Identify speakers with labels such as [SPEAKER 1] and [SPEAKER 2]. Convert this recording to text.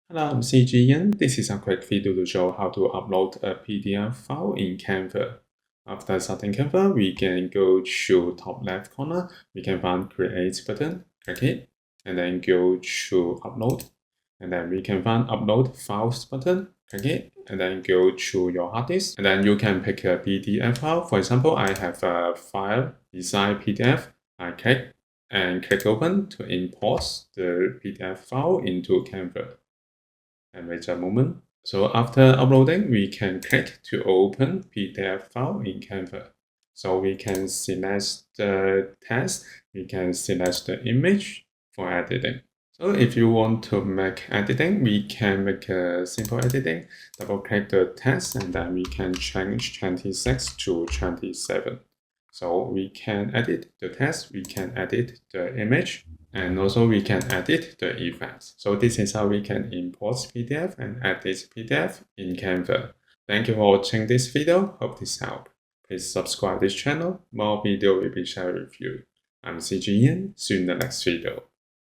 [SPEAKER 1] Hello, I'm CG Ian. This is a quick video to show how to upload a PDF file in Canva. After starting Canva, we can go to top left corner. We can find Create button, click it, and then go to Upload. And then we can find Upload Files button, click it, and then go to your hard disk. And then you can pick a PDF file. For example, I have a file design PDF. I click Open to import the PDF file into Canva. And wait a moment. So after uploading, we can click to open PDF file in Canva. So we can select the text, we can select the image for editing. So if you want to make editing, we can make a simple editing. Double click the text and then we can change 26 to 27. So we can edit the text, we can edit the image, and also we can edit the effects. So this is how we can import PDF and edit PDF in Canva. Thank you for watching this video. Hope this helped. Please subscribe this channel. More video will be shared with you. I'm CG Ian. See you in the next video.